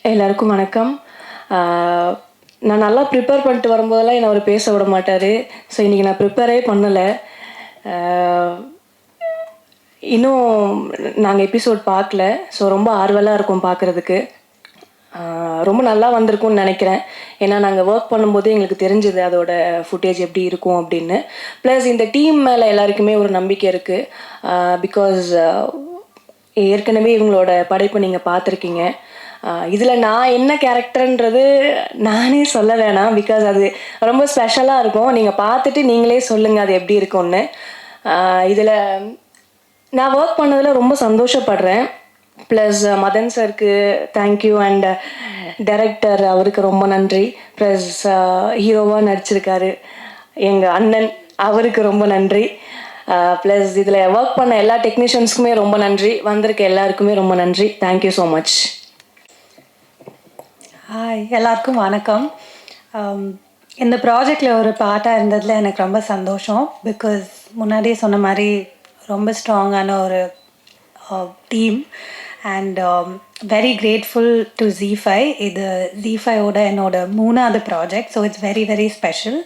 எல்லாருக்கும் வணக்கம். நான் நல்லா ப்ரிப்பேர் பண்ணிட்டு வரும்போதெல்லாம் என்னை அவர் பேச விட மாட்டார். ஸோ இன்றைக்கி நான் ப்ரிப்பேரே பண்ணலை. இன்னும் நாங்கள் எபிசோட் பார்க்கல. ஸோ ரொம்ப ஆர்வலாக இருக்கும் பார்க்குறதுக்கு. ரொம்ப நல்லா வந்திருக்கும்னு நினைக்கிறேன். ஏன்னா நாங்கள் ஒர்க் பண்ணும்போது எங்களுக்கு தெரிஞ்சுது அதோட ஃபுட்டேஜ் எப்படி இருக்கும் அப்படின்னு. ப்ளஸ் இந்த டீம் மேலே எல்லாருக்குமே ஒரு நம்பிக்கை இருக்குது. பிகாஸ் ஏற்கனவே இவங்களோட படைப்பை நீங்கள் பார்த்துருக்கீங்க. இதில் நான் என்ன கேரக்டர்ன்றது நானே சொல்ல வேணாம். பிகாஸ் அது ரொம்ப ஸ்பெஷலாக இருக்கும். நீங்கள் பார்த்துட்டு நீங்களே சொல்லுங்கள் அது எப்படி இருக்கும்னு. இதில் நான் ஒர்க் பண்ணதில் ரொம்ப சந்தோஷப்படுறேன். ப்ளஸ் மதன் சாருக்கு தேங்க்யூ. அண்ட் டைரக்டர் அவருக்கு ரொம்ப நன்றி. ப்ளஸ் ஹீரோவாக நடிச்சிருக்காரு எங்கள் அண்ணன், அவருக்கு ரொம்ப நன்றி. ப்ளஸ் இதில் ஒர்க் பண்ண எல்லா டெக்னீஷியன்ஸுக்குமே ரொம்ப நன்றி. வந்திருக்க எல்லாருக்குமே ரொம்ப நன்றி. Thank you so much. ஹாய், எல்லாருக்கும் வணக்கம். இந்த ப்ராஜெக்டில் ஒரு பார்ட்டாக இருந்ததில் எனக்கு ரொம்ப சந்தோஷம். பிகாஸ் முன்னாடியே சொன்ன மாதிரி ரொம்ப ஸ்ட்ராங்கான ஒரு team. And very grateful to ZEE5. இது ZEE5ஓட என்னோட 3வது project. So it's very very special.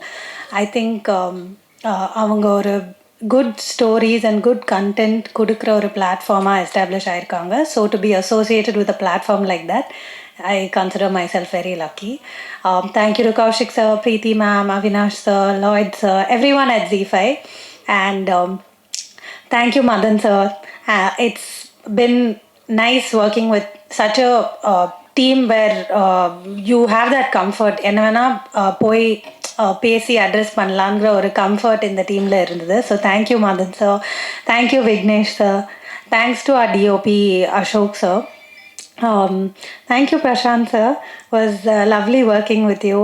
I think அவங்க ஒரு good stories and good content கொடுக்குற ஒரு பிளாட்ஃபார்மாக எஸ்டாப்ளிஷ் ஆகிருக்காங்க. So to be associated with a platform like that, I consider myself very lucky. Thank you to Kaushik sir, Preeti ma'am, Avinash sir, Lloyd sir, everyone at ZEE5. And thank you Madan sir. It's been nice working with such a team where you have that comfort. என்ன வேணால் போய் பேசி address பண்ணலாங்கிற ஒரு comfort இந்த டீமில் இருந்தது. So thank you Madhan sir, thank you Vignesh sir, thanks to our DOP Ashok sir. Thank you Prashant sir, was lovely working with you.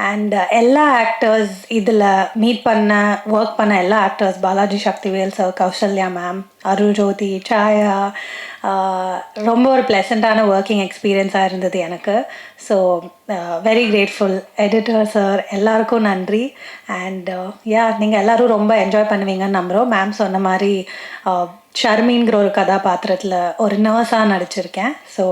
And எல்லா actors இதில் மீட் பண்ண ஒர்க் பண்ண எல்லா actors, Balaji Sakthivel sir, Kausalya ma'am, Arul Jothi, Chaya, ரொம்ப ஒரு ப்ளசண்ட்டான ஒர்க்கிங் எக்ஸ்பீரியன்ஸாக இருந்தது எனக்கு. So very grateful. Editor sir, எல்லாருக்கும் நன்றி. அண்ட் நீங்கள் எல்லோரும் ரொம்ப என்ஜாய் பண்ணுவீங்கன்னு நம்புகிறோம். மேம் சொன்ன மாதிரி ஷர்மின்கிற ஒரு கதாபாத்திரத்தில் ஒரு நர்ஸாக நடிச்சிருக்கேன். ஸோ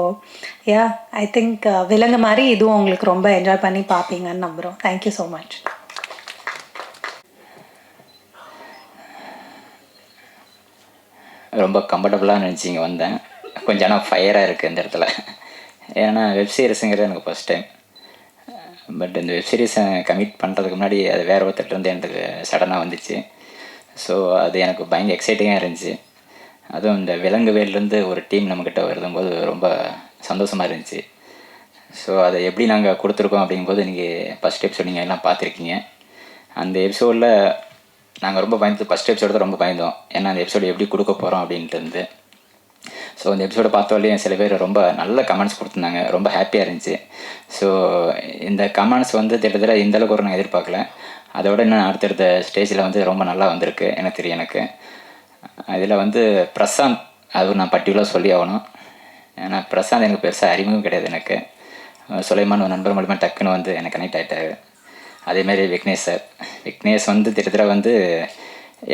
ஐ திங்க் விலங்கு மாதிரி இதுவும் உங்களுக்கு ரொம்ப என்ஜாய் பண்ணி பார்ப்பீங்கன்னு நம்புகிறோம். Thank you so much. ரொம்ப கம்ஃபர்டபுளாக நினச்சி இங்கே வந்தேன். கொஞ்சம் ஆனால் ஃபயராக இருக்குது இந்த இடத்துல. ஏன்னா வெப்சீரிஸுங்கிறது எனக்கு ஃபஸ்ட் டைம். பட் இந்த வெப்சீரிஸை கமிட் பண்ணுறதுக்கு முன்னாடி அது வேறு ஒருத்தர்லேருந்து எனக்கு சடனாக வந்துச்சு. ஸோ அது எனக்கு பயங்கர எக்ஸைட்டிங்காக இருந்துச்சு. அதுவும் இந்த விலங்கு வேல்லேருந்து ஒரு டீம் நம்மக்கிட்ட வருதும்போது ரொம்ப சந்தோஷமாக இருந்துச்சு. ஸோ அதை எப்படி நாங்கள் கொடுத்துருக்கோம் அப்படிங்கும்போது நீங்கள் ஃபஸ்ட் எபிசோட் நீங்கள் எல்லாம் பார்த்துருக்கீங்க. அந்த எபிசோடில் நாங்கள் ரொம்ப பயந்து ஃபஸ்ட் எபிசோடு ரொம்ப பயந்தோம். ஏன்னா அந்த எபிசோடு எப்படி கொடுக்க போகிறோம் அப்படின்ட்டு இருந்து. ஸோ அந்த எபிசோடை பார்த்தோடலையும் சில பேர் ரொம்ப நல்ல கமெண்ட்ஸ் கொடுத்துருந்தாங்க. ரொம்ப ஹாப்பியாக இருந்துச்சு. ஸோ இந்த கமெண்ட்ஸ் கிட்டத்தட்ட இந்தளவுக்கு ஒரு நான் எதிர்பார்க்கல. அதோட இன்னும் அடுத்தடுத்த ஸ்டேஜில் ரொம்ப நல்லா வந்திருக்கு எனக்கு தெரியும். எனக்கு இதில் பிரசாந்த், அது நான் பர்டிகுலராக சொல்லி ஆகணும். ஏன்னா பிரசாந்த் எனக்கு பெருசாக அறிமுகம் கிடையாது. எனக்கு சுலைமான் ஒரு நண்பர் மூலமாக டக்குன்னு எனக்கு கனெக்ட் ஆகிட்டாரு. அதேமாதிரி விக்னேஷ் சார், விக்னேஷ் கிட்டத்தட்ட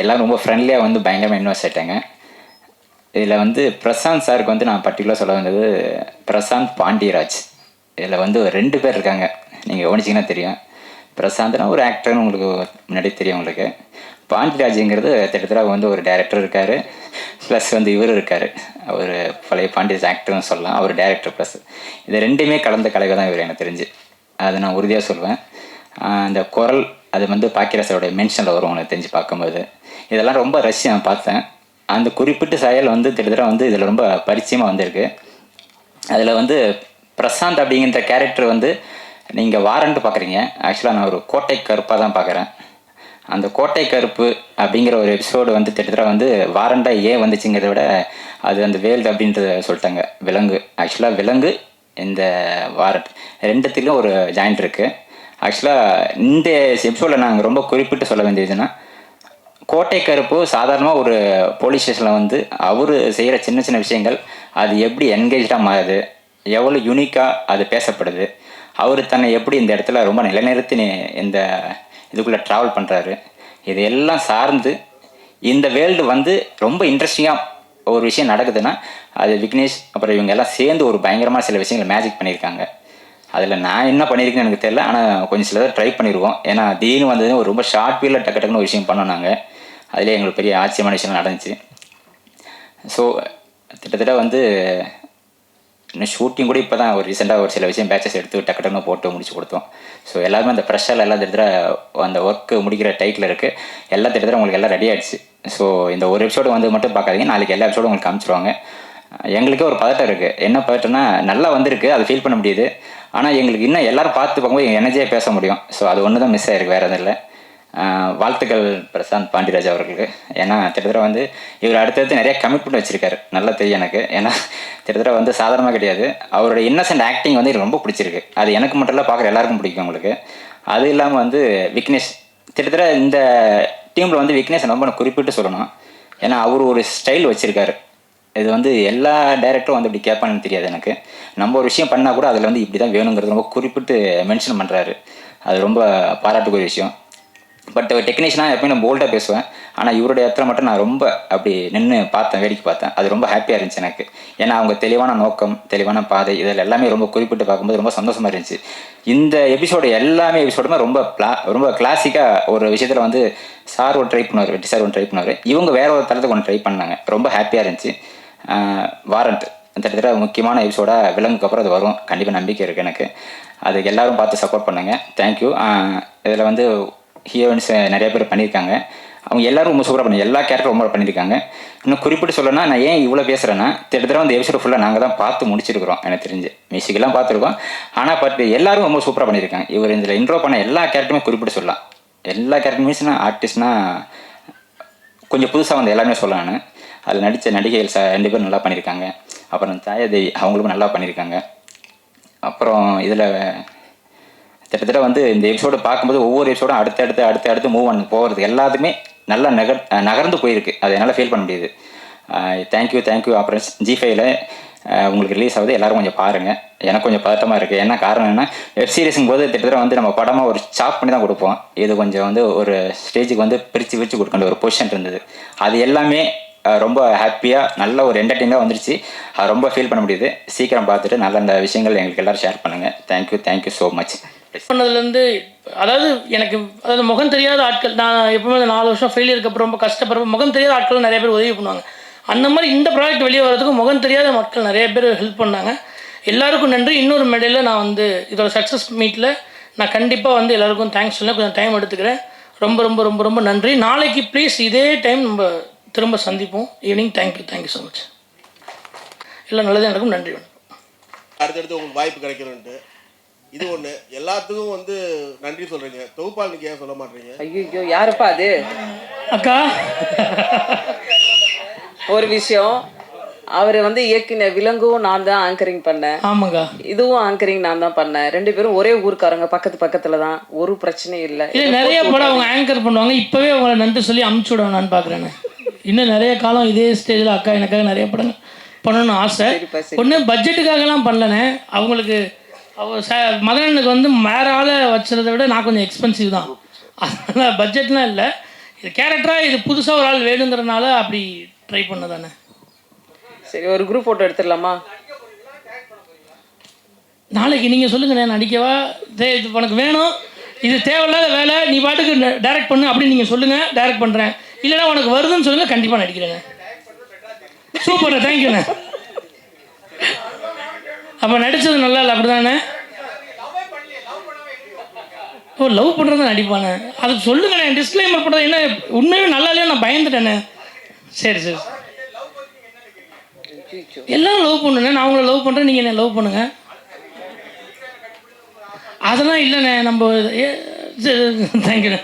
எல்லோரும் ரொம்ப ஃப்ரெண்ட்லியாக பயங்கரமாக இன்வெஸ்ட் ஆகிட்டாங்க. இதில் பிரசாந்த் சாருக்கு நான் பர்டிகுலராக சொல்ல வந்தது பிரசாந்த் பாண்டியராஜ். இதில் 2 பேர் இருக்காங்க. நீங்கள் கவனிச்சிங்கன்னா தெரியும். பிரசாந்த்னா ஒரு ஆக்டர்னு உங்களுக்கு முன்னாடி தெரியும். உங்களுக்கு பாண்டியராஜுங்கிறது கிட்டத்தட்ட ஒரு டைரக்டர் இருக்கார். ப்ளஸ் இவர் இருக்கார். அவர் பழைய பாண்டியராஜ் ஆக்டர்னு சொல்லலாம். அவர் டைரக்டர் ப்ளஸ் இது 2மே கலந்த கலைவை தான் இவர் எனக்கு தெரிஞ்சு. அதை நான் உறுதியாக சொல்வேன். அந்த குரல் அது பாக்கியராஜோடைய மென்ஷனில் வரும் எனக்கு தெரிஞ்சு பார்க்கும்போது. இதெல்லாம் ரொம்ப ரஷ்யம் பார்த்தேன். அந்த குறிப்பிட்ட செயல் கிட்டத்தட்ட இதில் ரொம்ப பரிச்சயமாக வந்திருக்கு. அதில் பிரசாந்த் அப்படிங்கிற கேரக்டர் நீங்கள் வாரண்ட் பார்க்குறீங்க. ஆக்சுவலாக நான் ஒரு கோட்டை கருப்பாக தான் பார்க்குறேன். அந்த கோட்டை கருப்பு அப்படிங்கிற ஒரு எபிசோடு கிட்டத்தட்ட வாரண்டாக ஏன் வந்துச்சுங்கிறத விட அது அந்த வேல்டு அப்படின்றத சொல்லிட்டாங்க. விலங்கு, ஆக்சுவலாக விலங்கு இந்த வாரண்ட் 2த்துலேயும் ஒரு ஜாயிண்ட் இருக்குது. ஆக்சுவலாக இந்த எபிசோடில் நாங்கள் ரொம்ப குறிப்பிட்டு சொல்ல வேண்டியதுன்னா, கோட்டை கருப்பு சாதாரணமாக ஒரு போலீஸ் ஸ்டேஷனில் அவர் செய்கிற சின்ன சின்ன விஷயங்கள் அது எப்படி என்கேஜாக மாறுது, எவ்வளோ யூனிக்காக அது பேசப்படுது, அவர் தன்னை எப்படி இந்த இடத்துல ரொம்ப நிலைநிறுத்தி இந்த இதுக்குள்ளே ட்ராவல் பண்ணுறாரு, இதையெல்லாம் சார்ந்து இந்த வேர்ல்டு ரொம்ப இன்ட்ரெஸ்டிங்காக ஒரு விஷயம் நடக்குதுன்னா அது விக்னேஷ் அப்புறம் இவங்க எல்லாம் சேர்ந்து ஒரு பயங்கரமாக சில விஷயங்களை மேஜிக் பண்ணியிருக்காங்க. அதில் நான் என்ன பண்ணியிருக்கேன்னு எனக்கு தெரியல, ஆனால் கொஞ்சம் சில ட்ரை பண்ணியிருக்கோம். ஏன்னா திடீர்னு வந்தது ஒரு ரொம்ப ஷார்ட் பீரியடில் டக்கு டக்குன்னு ஒரு விஷயம் பண்ணோம் நாங்கள். அதிலே எங்களுக்கு பெரிய ஆச்சரியமான விஷயம் நடந்துச்சு. ஸோ கிட்டத்தட்ட வந்து இன்னும் ஷூட்டிங் கூட இப்போ தான் ஒரு ரீசெண்டாக ஒரு சில விஷயம் பேச்சஸ் எடுத்து டக்கு டக்குன்னு போட்டு முடிச்சு கொடுத்தோம். ஸோ எல்லாருமே அந்த ப்ரெஷரில் எல்லாம் திட்டத்தட்ட அந்த ஒர்க்கு முடிக்கிற டைட்டில் இருக்குது, எல்லாம் திட்டத்தட்ட உங்களுக்கு எல்லாம் ரெடி ஆகிடுச்சு. ஸோ இந்த ஒரு எபிசோடு வந்து மட்டும் பார்க்காதீங்க, நாளைக்கு எல்லா எபிசோடும் உங்களுக்கு காமிச்சிருவாங்க. எங்களுக்கே ஒரு பதட்டம் இருக்குது. என்ன பதட்டம்னா, நல்லா வந்திருக்கு, அதை ஃபீல் பண்ண முடியுது. ஆனால் எங்களுக்கு இன்னும் எல்லோரும் பார்த்து பார்க்கும்போது எங்கள் எனர்ஜியாக பேச முடியும். ஸோ அது ஒன்று தான் மிஸ் ஆகிருக்கு, வேறு எதுவும் இல்லை. வாழ்த்துக்கள் பிரசாந்த் பாண்டியராஜ் அவர்களுக்கு. ஏன்னா கிட்டத்தட்ட வந்து இவர் அடுத்தடுத்து நிறைய கமிட்மெண்ட் வச்சுருக்காரு, நல்லா தெரியும் எனக்கு. ஏன்னா கிட்டத்தட்ட வந்து சாதாரணமாக கிடையாது. அவரோட இன்னசென்ட் ஆக்டிங் வந்து எனக்கு ரொம்ப பிடிச்சிருக்கு. அது எனக்கு மட்டும் இல்லை, பார்க்குற எல்லாருக்கும் பிடிக்கும் உங்களுக்கு. அது இல்லாமல் வந்து விக்னேஷ், கிட்டத்தட்ட இந்த டீமில் வந்து விக்னேஷ் ரொம்ப குறிப்பிட்டு சொல்லணும். ஏன்னா அவர் ஒரு ஸ்டைல் வச்சுருக்காரு. இது வந்து எல்லா டைரக்டரும் வந்து இப்படி கேட்பான்னு தெரியாது எனக்கு. நம்ம ஒரு விஷயம் பண்ணால் கூட அதில் வந்து இப்படி தான் வேணுங்கிறது ரொம்ப குறிப்பிட்டு மென்ஷன் பண்ணுறாரு. அது ரொம்ப பாராட்டுக்குரிய விஷயம். பட் டெக்னீஷியனாக எப்பயும் நான் போல்டாக பேசுவேன், ஆனால் இவருடைய இடத்துல மட்டும் நான் ரொம்ப அப்படி நின்று பார்த்தேன், வேடிக்கை பார்த்தேன். அது ரொம்ப ஹாப்பியாக இருந்துச்சு எனக்கு. ஏன்னா அவங்க தெளிவான நோக்கம், தெளிவான பாதை, இதில் எல்லாமே ரொம்ப குறிப்பிட்டு பார்க்கும்போது ரொம்ப சந்தோஷமாக இருந்துச்சு. இந்த எபிசோடு எல்லாமே எபிசோடுமே ரொம்ப கிளாசிக்காக ஒரு விஷயத்தில் வந்து சார் ஒரு ட்ரை பண்ணுவார், வெட்டி சார் ஒன்று ட்ரை பண்ணுவார், இவங்க வேற ஒரு தளத்துக்கு ஒன்று ட்ரை பண்ணாங்க. ரொம்ப ஹாப்பியாக இருந்துச்சு. வாரண்ட் கிட்டத்தட்ட முக்கியமான எபிசோடாக விலங்குக்கு அப்புறம் அது வரும், கண்டிப்பாக நம்பிக்கை இருக்குது எனக்கு. அதுக்கு எல்லோரும் பார்த்து சப்போர்ட் பண்ணுங்கள். தேங்க்யூ. இதில் வந்து ஹீரோயின்ஸ் நிறைய பேர் பண்ணியிருக்காங்க. அவங்க எல்லோரும் ரொம்ப சூப்பராக பண்ணி, எல்லா கேரக்டரும் ரொம்ப பண்ணியிருக்காங்க. இன்னும் குறிப்பிட்டு சொல்லணும்னா, நான் ஏன் இவ்வளோ பேசுகிறேன்னா, கிட்டத்தட்ட வந்து எபிசோடு ஃபுல்லாக நாங்கள் தான் பார்த்து முடிச்சிருக்கிறோம். எனக்கு தெரிஞ்சு மியூசிக்கெல்லாம் பார்த்துருக்கோம். ஆனால் எல்லோரும் ரொம்ப சூப்பராக பண்ணியிருக்காங்க. இவர் இதில் இன்ட்ரோ பண்ண எல்லா கேரக்டருமே குறிப்பிட்டு சொல்லலாம். எல்லா கேரக்டர் மீன்ஸ்னா ஆர்டிஸ்ட்னா கொஞ்சம் புதுசாக வந்து எல்லாருமே சொல்லலாம். நான் அதில் நடித்த நடிகைகள் 2 பேரும் நல்லா பண்ணியிருக்காங்க. அப்புறம் தாயாதேவி அவங்களுக்கும் நல்லா பண்ணியிருக்காங்க. அப்புறம் இதில் கிட்டத்தட்ட வந்து இந்த எபிசோடு பார்க்கும்போது ஒவ்வொரு எபிசோடும் அடுத்தடுத்து மூவ் பண்ண போகிறது எல்லாத்துக்குமே நல்லா நகர்ந்து போயிருக்கு. அது என்னால் ஃபீல் பண்ண முடியுது. தேங்க்யூ. அப்புறம் G5ல உங்களுக்கு ரிலீஸ் ஆகுது, எல்லோரும் கொஞ்சம் பாருங்கள். எனக்கு கொஞ்சம் பதட்டமாக இருக்குது. என்ன காரணம் என்ன, வெப் சீரிஸுங்கும் போது கிட்டத்தட்ட வந்து நம்ம படமாக ஒரு சாப் பண்ணி தான் கொடுப்போம். இது கொஞ்சம் வந்து ஒரு ஸ்டேஜுக்கு வந்து பிரித்து கொடுக்க ஒரு பொசிஷன் இருந்தது. அது எல்லாமே ரொம்ப ஹாப்பியாக நல்ல ஒரு என்டர்டெயினாக வந்துருச்சு. அது ரொம்ப ஃபீல் பண்ண முடியுது. சீக்கிரம் பார்த்துட்டு நல்ல அந்த விஷயங்கள் எங்களுக்கு எல்லோரும் ஷேர் பண்ணுங்கள். Thank you so much. பண்ணதுலேருந்து எனக்கு முகம் தெரியாத ஆட்கள், நான் எப்பவுமே 4 வருஷம் ஃபெயிலியருக்கு அப்புறம் ரொம்ப கஷ்டப்படுறப்ப முகம் தெரியாத ஆட்கள் நிறைய பேர் உதவி பண்ணுவாங்க. அந்த மாதிரி இந்த ப்ராஜெக்ட் வெளியே வர்றதுக்கு முகம் தெரியாத மக்கள் நிறைய பேர் ஹெல்ப் பண்ணாங்க. எல்லாருக்கும் நன்றி. இன்னொரு மேடையில் நான் வந்து இதோட சக்ஸஸ் மீட்டில் நான் கண்டிப்பாக வந்து எல்லாருக்கும் தேங்க்ஸ் சொல்ல கொஞ்சம் டைம் எடுத்துக்கிறேன். ரொம்ப ரொம்ப ரொம்ப ரொம்ப நன்றி. நாளைக்கு ப்ளீஸ் இதே டைம் நம்ம திரும்ப சந்திப்போம் ஈவினிங். Thank you so much. எல்லாம் நல்லதே நடக்கும். நன்றி. அடுத்தடுத்து உங்களுக்கு வாய்ப்பு கிடைக்கணுன்ட்டு இது ஒன்று. எல்லாத்துக்கும் வந்து நன்றி சொல்கிறீங்க, தொகுப்பால் நீங்கள் ஏன் சொல்ல மாட்டீங்க? ஐயோ யாருப்பா அது? அக்கா ஒரு விஷயம், அவர் வந்து இயக்கின விலங்கும் நான் தான் ஆங்கரிங் பண்ணேன். ஆமாக்கா, இதுவும் ஆங்கரிங் நான் தான் பண்ணேன். 2 பேரும் ஒரே ஊருக்காரங்க, பக்கத்துல தான், ஒரு பிரச்சனையும் இல்லை. இல்லை நிறைய படம் அவங்க ஆங்கர் பண்ணுவாங்க. இப்போவே அவங்களை நன்றி சொல்லி அமுச்சு விடுவேன் நான் பார்க்குறேன்னு. இன்னும் நிறைய காலம் இதே ஸ்டேஜில் அக்கா எனக்காக நிறைய படம் பண்ணணும்னு ஆசை. ஒன்று பட்ஜெட்டுக்காகலாம் பண்ணலனே, அவங்களுக்கு மதனனுக்கு வந்து வேற ஆளை வச்சுறதை விட நான் கொஞ்சம் எக்ஸ்பென்சிவ் தான். அதனால் பட்ஜெட்லாம் இல்லை, இது கேரக்டராக இது புதுசாக ஒரு ஆள் வேணுங்கிறதுனால அப்படி ட்ரை பண்ண தானே. சரி, ஒரு குரூப் ஃபோட்டோ எடுத்துடலாமா? நாளைக்கு நீங்கள் சொல்லுங்கண்ணே, நடிக்கவா இது உனக்கு வேணும், இது தேவையில்லாத வேலை, நீ பாட்டுக்கு டைரக்ட் பண்ணு அப்படின்னு நீங்கள் சொல்லுங்கள், டைரக்ட் பண்ணுறேன். இல்லைனா உனக்கு வருதுன்னு சொல்லுங்கள், கண்டிப்பாக நடிக்கிறேண்ணே. சூப்பர்ண்ணே, தேங்க்யூண்ணே. அப்போ நடித்தது நல்லா இல்லை அப்படி தானே? ஓ, லவ் பண்ணுறது நடிப்பானே, அதுக்கு சொல்லுங்கண்ணே. டிஸ்க்ளைமர் பண்ணுறது என்ன, உண்மையுமே நல்லா இல்லையா, நான் பயந்துட்டேண்ணே. சரி எல்லாம் லவ் பண்ணுண்ணே, நான் உங்களை லவ் பண்ணுறேன், நீங்கள் என்ன லவ் பண்ணுங்கள். அதெல்லாம் இல்லைண்ணே, நம்ம தேங்க்யூண்ணே.